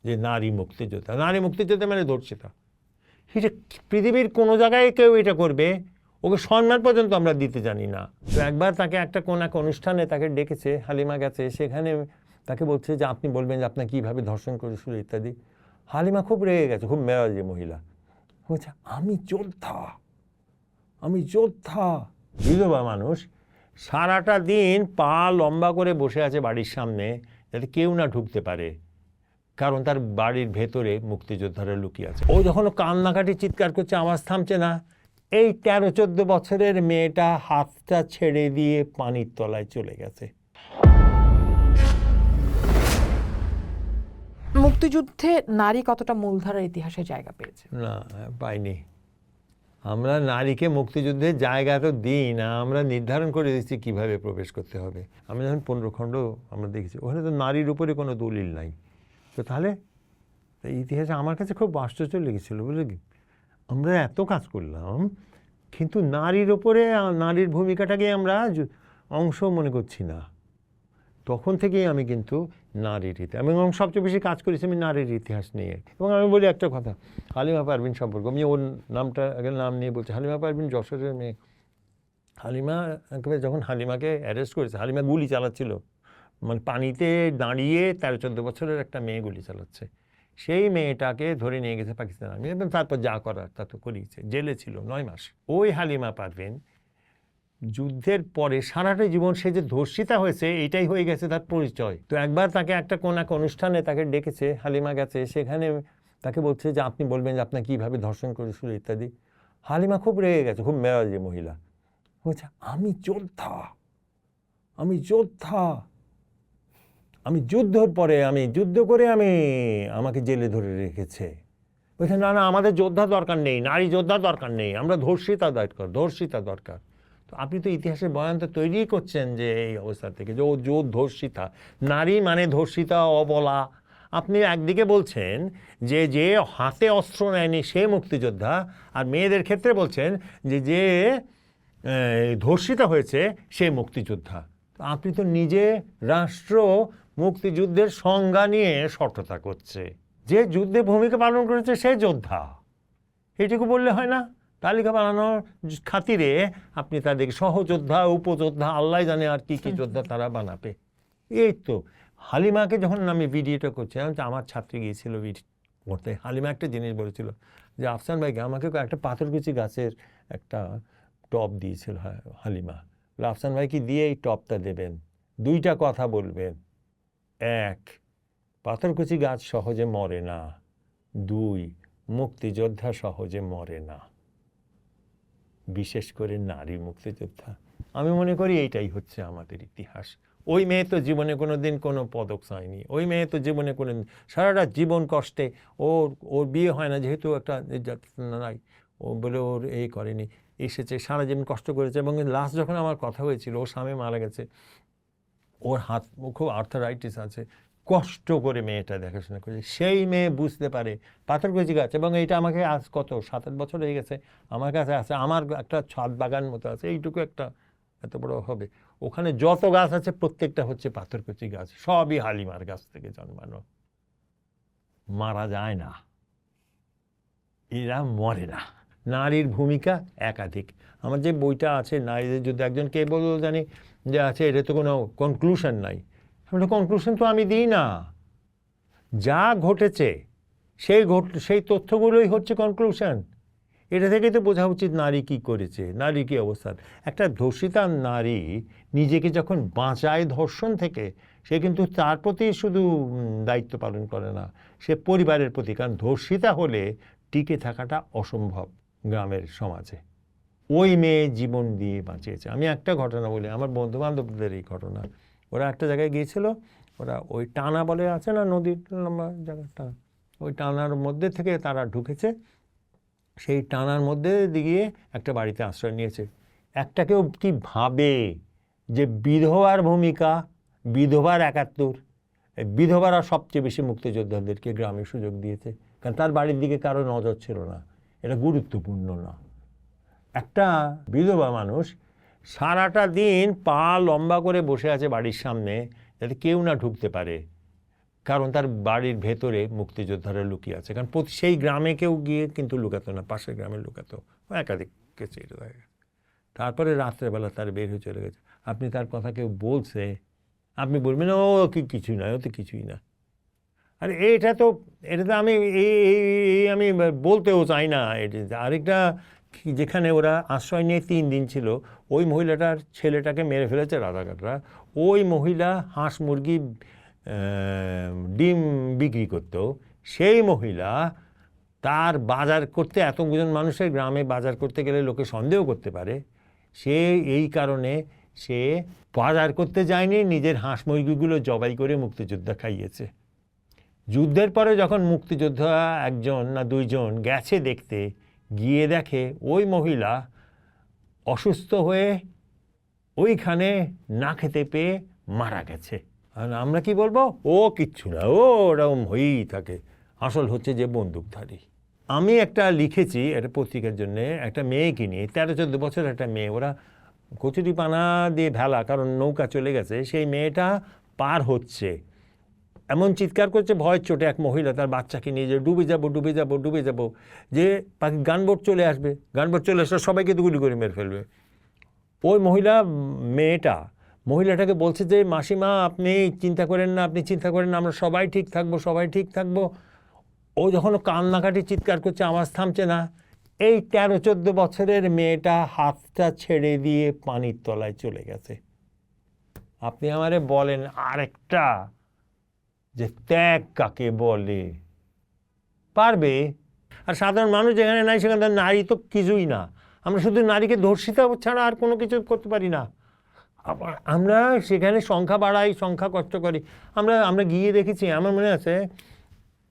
যে নারী মুক্তিযোদ্ধা মানে ধর্ষিতা। এটা পৃথিবীর কোনো জায়গায় কেউ এটা করবে, ওকে সম্মান পর্যন্ত আমরা দিতে জানি না। তো একবার তাকে একটা কোন এক অনুষ্ঠানে তাকে ডেকেছে, হালিমা গেছে, সেখানে তাকে বলছে যে আপনি বলবেন যে আপনাকে কীভাবে ধর্ষণ করেছিল ইত্যাদি। হালিমা খুব রেগে গেছে, খুব মেজাজি মহিলা, বলছে আমি যোদ্ধা। বিধবা মানুষ সারাটা দিন পা লম্বা করে বসে আছে বাড়ির সামনে, যাতে কেউ না ঢুকতে পারে, কারণ তার বাড়ির ভেতরে মুক্তিযোদ্ধারা লুকিয়ে আছে। ও যখন কান্নাকাটি চিৎকার করছে, আওয়াজ থামছে না, এই 13-14 বছরের মেয়েটা হাতটা ছেড়ে দিয়ে পানির তলায় চলে গেছে। মুক্তিযুদ্ধে নারী কতটা মূলধারার ইতিহাসে জায়গা পেয়েছে? না, পাইনি। আমরা নারীকে মুক্তিযুদ্ধের জায়গা তো দিই না, আমরা নির্ধারণ করে দিচ্ছি কীভাবে প্রবেশ করতে হবে। আমরা যখন 15 খণ্ড আমরা দেখেছি, ওখানে তো নারীর উপরে কোনো দলিল নাই। তো তাহলে ইতিহাসে আমার কাছে খুব আশ্চর্য লেগেছিল, বুঝলে কি, আমরা এত কাজ করলাম কিন্তু নারীর ওপরে, নারীর ভূমিকাটাকে আমরা অংশ মনে করছি না। তখন থেকেই আমি কিন্তু নারীর ইতিহাস, এবং সবচেয়ে বেশি কাজ করেছি আমি নারীর ইতিহাস নিয়ে। এবং আমি বলি একটা কথা, হালিমা পারভিন সম্পর্কে, আমি ওর নাম নিয়ে বলছি। হালিমা পারভিন যশোরের মেয়ে। হালিমা একেবারে, যখন হালিমাকে অ্যারেস্ট করেছে, হালিমা গুলি চালাচ্ছিল, মানে পানিতে দাঁড়িয়ে 13-14 বছরের একটা মেয়ে গুলি চালাচ্ছে, সেই মেয়েটাকে ধরে নিয়ে গেছে পাকিস্তান আর্মি, এবং তারপর যা করার তা তো করিয়েছে, জেলে ছিল 9 মাস। ওই হালিমা পারভিন যুদ্ধের পরে সারাটা জীবন সে যে ধর্ষিতা হয়েছে, এটাই হয়ে গেছে তার পরিচয়। তো একবার তাকে একটা কোন এক অনুষ্ঠানে তাকে ডেকেছে, হালিমা গেছে, সেখানে তাকে বলছে যে আপনি বলবেন যে আপনাকে কীভাবে ধর্ষণ করেছিল ইত্যাদি। হালিমা খুব রেগে গেছে, খুব মেজাজি মহিলা, বলছে আমি যুদ্ধর পরে যুদ্ধ করে আমাকে জেলে ধরে রেখেছে। বলছে না, আমাদের যোদ্ধা দরকার নেই, নারী যোদ্ধা দরকার নেই, আমরা ধর্ষিতা দরকার। তো আপনি তো ইতিহাসের বয়ান তো তৈরি করছেন যে এই অবস্থা থেকে, যে ও ধর্ষিতা, নারী মানে ধর্ষিতা, অবলা। আপনি একদিকে বলছেন যে হাতে অস্ত্র নেয়নি সে মুক্তিযোদ্ধা, আর মেয়েদের ক্ষেত্রে বলছেন যে ধর্ষিতা হয়েছে সে মুক্তিযোদ্ধা। আপনি তো নিজে রাষ্ট্র মুক্তিযুদ্ধের সংজ্ঞা নিয়ে শর্ততা করছে, যে যুদ্ধে ভূমিকা পালন করেছে সে যোদ্ধা, এটুকু বললে হয় না? তালিকা বানানোর খাতিরে আপনি তাদেরকে সহযোদ্ধা, উপযোদ্ধা, আল্লাহ জানে আর কি যোদ্ধা তারা বানাবে। এই তো হালিমাকে যখন আমি ভিডিওটা করছিলাম, আমার ছাত্রী গিয়েছিল পড়তে, হালিমা একটা জিনিস বলেছিল যে আফসান ভাইকে আমাকে একটা পাথরকুচি গাছের একটা টপ দিয়েছিল হালিমা, আফসান ভাইকে দিয়ে এই টপটা দেবেন, 2টা কথা বলবেন, 1, পাথরকুচি গাছ সহজে মরে না, 2, মুক্তিযোদ্ধা সহজে মরে না, বিশেষ করে নারী মুক্তিযোদ্ধা। আমি মনে করি এইটাই হচ্ছে আমাদের ইতিহাস। ওই মেয়ে তো জীবনে কোনো দিন কোনো পদক চায়নি, ওই মেয়ে তো জীবনে কোনো সারাটা জীবন কষ্টে, ওর বিয়ে হয় না যেহেতু একটা নাই, ও বলে ওর এই করেনি, এসেছে সারা জীবন কষ্ট করেছে। এবং লাস্ট যখন আমার কথা হয়েছিল, ওর স্বামী মারা গেছে, ওর হাত খুব আর্থারাইটিস আছে, কষ্ট করে মেয়েটা দেখাশোনা করেছে। সেই মেয়ে বুঝতে পারে পাথরকুচি গাছ, এবং এইটা আমাকে আজ কত 7-8 বছর হয়ে গেছে আমার কাছে আছে, আমার একটা ছাদ বাগান মতো আছে, এইটুকু একটা এত বড় হবে, ওখানে যত গাছ আছে প্রত্যেকটা হচ্ছে পাথরকুচি গাছ, সবই হালিমার গাছ থেকে জন্মানো। মারা যায় না, এরা মরে না। নারীর ভূমিকা একাধিক। আমার যে বইটা আছে নারীদের যুদ্ধ, একজন কে বলল জানি যে আছে, এটা তো কোনো কনক্লুশন নাই। কনক্লুশন তো আমি দিই না, যা ঘটেছে সেই তথ্যগুলোই হচ্ছে কনক্লুশন। এটা থেকে তো বোঝা উচিত নারী কি করেছে, নারী কি অবস্থান। একটা ধর্ষিতা নারী নিজেকে যখন বাঁচায় ধর্ষণ থেকে, সে কিন্তু তার প্রতি শুধু দায়িত্ব পালন করে না, সে পরিবারের প্রতি, কারণ ধর্ষিতা হলে টিকে থাকাটা অসম্ভব গ্রামের সমাজে। ওই মেয়ে জীবন দিয়ে বাঁচিয়েছে। আমি একটা ঘটনা বলি, আমার বন্ধুবান্ধবদের এই ঘটনা। ওরা একটা জায়গায় গিয়েছিল, ওরা ওই টানা বলে আছে না, নদীর লম্বা জায়গাটা, ওই টানার মধ্যে থেকে তারা ঢুকেছে, সেই টানার মধ্যে দিয়ে একটা বাড়িতে আশ্রয় নিয়েছে। একটা কেউ কি ভাবে যে বিধবার ভূমিকা, বিধবার 71, বিধবারা সবচেয়ে বেশি মুক্তিযোদ্ধাদেরকে গ্রামে সুযোগ দিয়েছে, কারণ তার বাড়ির দিকে কারো নজর ছিল না, এটা গুরুত্বপূর্ণ না। একটা বিধবা মানুষ সারাটা দিন পা লম্বা করে বসে আছে বাড়ির সামনে, যাতে কেউ না ঢুকতে পারে, কারণ তার বাড়ির ভেতরে মুক্তিযোদ্ধারা লুকিয়ে আছে, কারণ সেই গ্রামে কেউ গিয়ে কিন্তু লুকাতো না, পাশের গ্রামে লুকাতো, একাধিক কেসে এটা দেখা গেছে। তারপরে রাত্রেবেলা তার বের হয়ে চলে গেছে। আপনি তার কথা কেউ বলছে, আপনি বলবেন ও কিছু নয়, ও তো কিছুই না। আর এটা তো আমি আমি বলতেও চাই না। আরেকটা যেখানে ওরা আশ্রয় নিয়ে 3 দিন ছিল, ওই মহিলাটার ছেলেটাকে মেরে ফেলেছে রাজাকাররা। ওই মহিলা হাঁস মুরগি ডিম বিক্রি করতো। সেই মহিলা তার বাজার করতে, এতজন মানুষের গ্রামে বাজার করতে গেলে লোকে সন্দেহ করতে পারে, সে এই কারণে সে বাজার করতে যায়নি, নিজের হাঁস মুরগিগুলো জবাই করে মুক্তিযোদ্ধা খাইয়েছে। যুদ্ধের পরে যখন মুক্তিযোদ্ধা 1জন না 2জন গেছে দেখতে, গিয়ে দেখে ওই মহিলা অসুস্থ হয়ে ওইখানে না খেতে পেয়ে মারা গেছে। আর আমরা কি বলবো, ও কিচ্ছু না, ও ওরকম হয়েই থাকে, আসল হচ্ছে যে বন্দুকধারী। আমি একটা লিখেছি একটা পত্রিকার জন্য, একটা মেয়েকে নিয়ে, 13-14 বছর একটা মেয়ে, ওরা কচুরি পানা দিয়ে ভেলা, কারণ নৌকা চলে গেছে, সেই মেয়েটা পার হচ্ছে, এমন চিৎকার করছে ভয়ের চোটে এক মহিলা তার বাচ্চাকে নিয়ে, যে ডুবে যাবো ডুবে যাবো ডুবে যাবো, যে গানবোট চলে আসবে, গানবোট চলে আসলে সবাইকে গুলি করে মেরে ফেলবে। ওই মহিলাটাকে বলছে যে মাসিমা আপনি চিন্তা করেন না, আপনি চিন্তা করেন না, আমরা সবাই ঠিক থাকবো, সবাই ঠিক থাকবো। ও যখন কান্নাকাটি চিৎকার করছে, আওয়াজ থামছে না, এই 13-14 বছরের মেয়েটা হাতটা ছেড়ে দিয়ে পানির তলায় চলে গেছে। আপনি আমারে বলেন আরেকটা যে ত্যাগ কাকে বলে, পারবে? আর সাধারণ মানুষ যেখানে নাই সেখানে নারী তো কিছুই না, আমরা শুধু নারীকে ধর্ষিতা ছাড়া আর কোনো কিছু করতে পারি না। আমরা সেখানে সংখ্যা বাড়াই, সংখ্যা কষ্ট করি। আমরা গিয়ে দেখেছি, আমার মনে আছে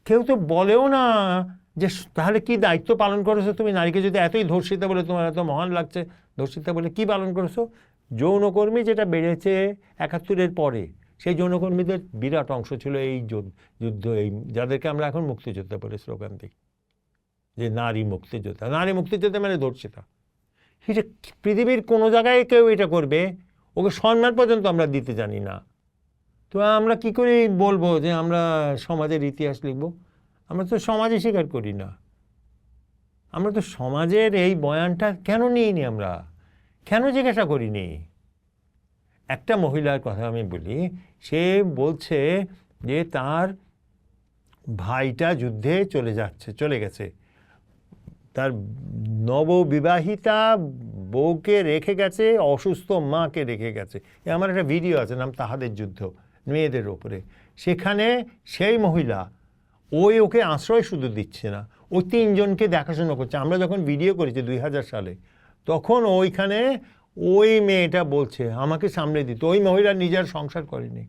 কেউ তো বলেও না যে তাহলে কি দায়িত্ব পালন করেছো তুমি, নারীকে যদি এতই ধর্ষিতা বলে তোমার এত মহান লাগছে, ধর্ষিতা বলে কি পালন করেছো? যৌনকর্মী যেটা বেড়েছে 71-এর পরে, সেই যৌনকর্মীদের বিরাট অংশ ছিল এই যুদ্ধ, এই যাদেরকে আমরা এখন মুক্তিযোদ্ধা বলে স্লোগান দিই, যে নারী মুক্তিযোদ্ধা। নারী মুক্তিযোদ্ধা মানে ধর্ষিতা। এটা পৃথিবীর কোনো জায়গায় কেউ এটা করবে, ওকে সম্মান পর্যন্ত আমরা দিতে জানি না। তো আমরা কি করে বলবো যে আমরা সমাজের ইতিহাস লিখব? আমরা তো সমাজে স্বীকার করি না। আমরা তো সমাজের এই বয়ানটা কেন নিইনি, আমরা কেন জিজ্ঞাসা করিনি? একটা মহিলার কথা আমি বলি, সে বলছে যে তার ভাইটা যুদ্ধে চলে গেছে, তার নববিবাহিতা বউকে রেখে গেছে, অসুস্থ মাকে রেখে গেছে। আমার একটা ভিডিও আছে, নাম তাহাদের যুদ্ধ, মেয়েদের ওপরে। সেখানে সেই মহিলা ওকে আশ্রয় শুধু দিচ্ছে না, ও 3 জনকে দেখাশোনা করছে। আমরা যখন ভিডিও করেছি 2000 সালে, তখন ওইখানে ওই মেয়েটা বলছে আমাকে সামলে দিত। ওই মহিলা নিজের সংসার করেনি।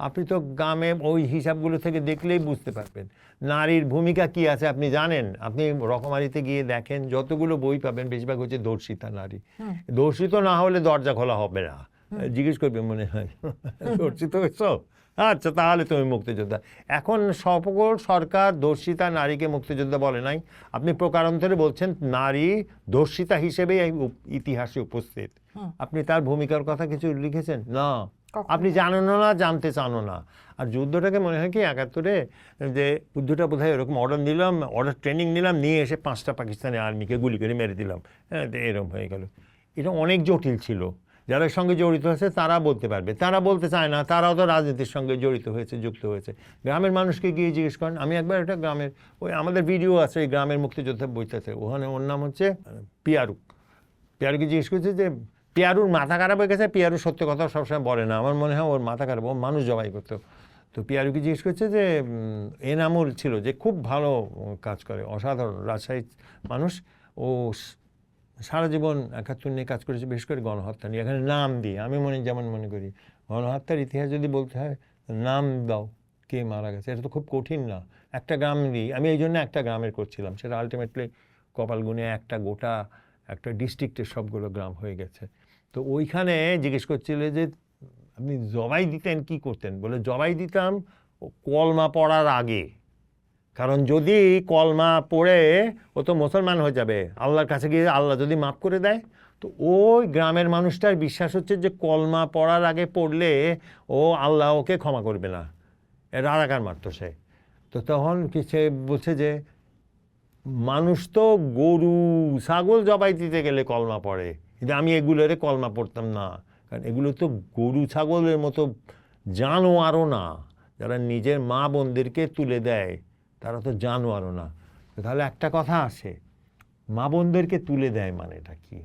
আপনি তো গ্রামে ওই হিসাবগুলো থেকে দেখলেই বুঝতে পারবেন নারীর ভূমিকা কি আছে। আপনি জানেন, আপনি রকমারিতে গিয়ে দেখেন, যতগুলো বই পাবেন বেশিরভাগ হচ্ছে ধর্ষিতা নারী। ধর্ষিত না হলে দরজা খোলা হবে না, জিজ্ঞেস করবে মনে হয় ধর্ষিত হয়েছ, আচ্ছা তাহলে তুমি মুক্তিযোদ্ধা। এখন সকল সরকার ধর্ষিতা নারীকে মুক্তিযোদ্ধা বলে নাই। আপনি প্রকারান্তরে বলছেন নারী ধর্ষিতা হিসেবে ইতিহাসে উপস্থিত। আপনি তার ভূমিকার কথা কিছু লিখেছেন না, আপনি জানেনও না, জানতে চানও না। আর যুদ্ধটাকে মনে হয় কি 71-এ যে যুদ্ধটা বোধহয় এরকম অর্ডার ট্রেনিং নিলাম, নিয়ে এসে 5টা পাকিস্তানি আর্মিকে গুলি করে মেরে দিলাম, হ্যাঁ এরকম হয়ে গেল। এটা অনেক জটিল ছিল। যারা সঙ্গে জড়িত হয়েছে তারা বলতে পারবে, তারা বলতে চায় না, তারাও তো রাজনীতির সঙ্গে জড়িত হয়েছে, যুক্ত হয়েছে। গ্রামের মানুষকে গিয়ে জিজ্ঞেস করেন। আমি একবার একটা গ্রামের, ওই আমাদের ভিডিও আছে এই গ্রামের মুক্তিযোদ্ধা বইতেছে, ওখানে ওর নাম হচ্ছে পিয়ারুকে জিজ্ঞেস করছে যে পিয়ারুর মাথা খারাপ হয়ে গেছে। পিয়ারু সত্য কথা সবসময় বলে না, আমার মনে হয় ওর মাথা খারাপ, ও মানুষ জবাই করতো। তো পিয়ারুকে জিজ্ঞেস করছে যে এনামুল ছিল যে খুব ভালো কাজ করে, অসাধারণ রাজশাহী মানুষ, ও সারা জীবন 71 নিয়ে কাজ করেছে, বিশেষ করে গণহত্যা নিয়ে। এখানে নাম দিয়ে আমি যেমন মনে করি গণহত্যার ইতিহাস যদি বলতে হয়, নাম দাও কে মারা গেছে, এটা তো খুব কঠিন না। একটা গ্রাম দিই, আমি এই জন্য একটা গ্রামের করছিলাম, সেটা আলটিমেটলি কপাল গুনে একটা ডিস্ট্রিক্টের সবগুলো গ্রাম হয়ে গেছে। তো ওইখানে জিজ্ঞেস করছিল যে আপনি জবাই দিতেন কি করতেন, বলে জবাই দিতাম কলমা পড়ার আগে, কারণ যদি কলমা পড়ে ও তো মুসলমান হয়ে যাবে, আল্লাহর কাছে গিয়ে আল্লাহ যদি মাফ করে দেয়, তো ওই গ্রামের মানুষটার বিশ্বাস হচ্ছে যে কলমা পড়ার আগে পড়লে ও আল্লাহ ওকে ক্ষমা করবে না, রাজাকার মারতো সে। তো তখন কি সে বলছে যে মানুষ তো গরু ছাগল জবাই দিতে গেলে কলমা পড়ে, কিন্তু আমি এগুলোরে কলমা পড়তাম না, কারণ এগুলো তো গরু ছাগলের মতো জানোয়ারও না, যারা নিজের মা বোনদেরকে তুলে দেয় তারা তো জানোয়ারও না। তাহলে একটা কথা আসে, মা বোনদেরকে তুলে দেয় মানেটা কি?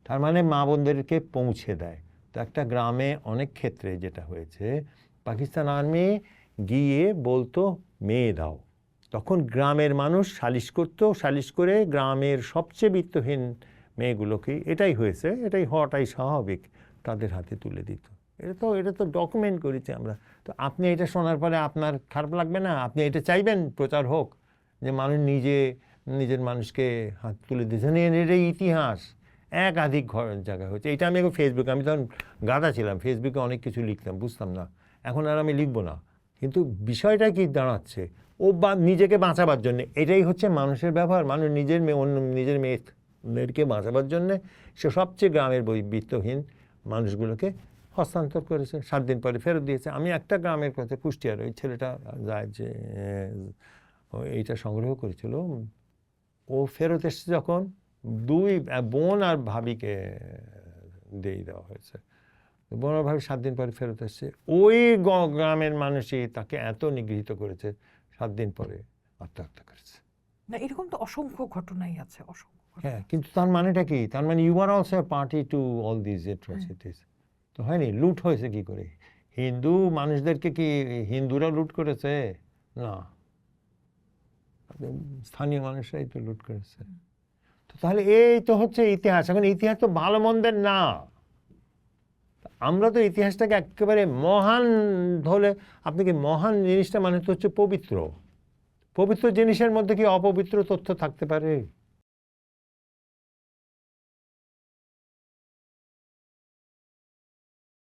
তার মানে মা বোনদেরকে পৌঁছে দেয়। তো একটা গ্রামে অনেক ক্ষেত্রে যেটা হয়েছে, পাকিস্তান আর্মি গিয়ে বলতো মেয়ে দাও, তখন গ্রামের মানুষ সালিশ করতো, সালিশ করে গ্রামের সবচেয়ে বিত্তহীন মেয়েগুলোকে, এটাই হয়েছে, এটাই হওয়াটাই স্বাভাবিক, তাদের হাতে তুলে দিত। এটা তো ডকুমেন্ট করেছি আমরা। তো আপনি এটা শোনার পরে আপনার খারাপ লাগবে না? আপনি এটা চাইবেন প্রচার হোক যে মানুষ নিজের মানুষকে হাত তুলে দিয়েছেন? এটাই ইতিহাস, একাধিক জায়গায় হচ্ছে। এটা আমি ফেসবুকে, আমি তখন গাধা ছিলাম, ফেসবুকে অনেক কিছু লিখতাম, বুঝতাম না, এখন আর আমি লিখবো না। কিন্তু বিষয়টা কি দাঁড়াচ্ছে, ও নিজেকে বাঁচাবার জন্যে, এটাই হচ্ছে মানুষের ব্যবহার। মানুষ নিজের মেয়েদেরকে বাঁচাবার জন্যে সে সবচেয়ে গ্রামের বিত্তহীন মানুষগুলোকে হস্তান্তর করেছে, 7 দিন পরে ফেরত দিয়েছে। আমি একটা গ্রামের কথা, কুষ্টিয়ার, ওই ছেলেটা যায় যে এইটা সংগ্রহ করেছিল, ও ফেরত এসছে যখন 2 বোন আর ভাবিকে দিয়ে দেওয়া হয়েছে। বোন আর ভাবি 7 দিন পরে ফেরত এসছে। ওই গ্রামের মানুষই তাকে এত নিগৃহীত করেছে, 7 দিন পরে আত্মহত্যা করেছে। না, এরকম তো অসংখ্য ঘটনাই আছে, অসংখ্য ঘটনা। হ্যাঁ, কিন্তু তার মানেটা কি? তার মানে you are also party to all this atrocities. তো হয়নি, লুট হয়েছে কি করে? হিন্দু মানুষদেরকে কি হিন্দুরা লুট করেছে? না, স্থানীয় মানুষরাই তো লুট করেছে। তো তাহলে এই তো হচ্ছে ইতিহাস। এখন ইতিহাস তো ভালো মন্দের না, আমরা তো ইতিহাসটাকে একেবারে মহান ধরে, আপনি কি মহান জিনিসটা মানে তো হচ্ছে পবিত্র। পবিত্র জিনিসের মধ্যে কি অপবিত্র তথ্য থাকতে পারে?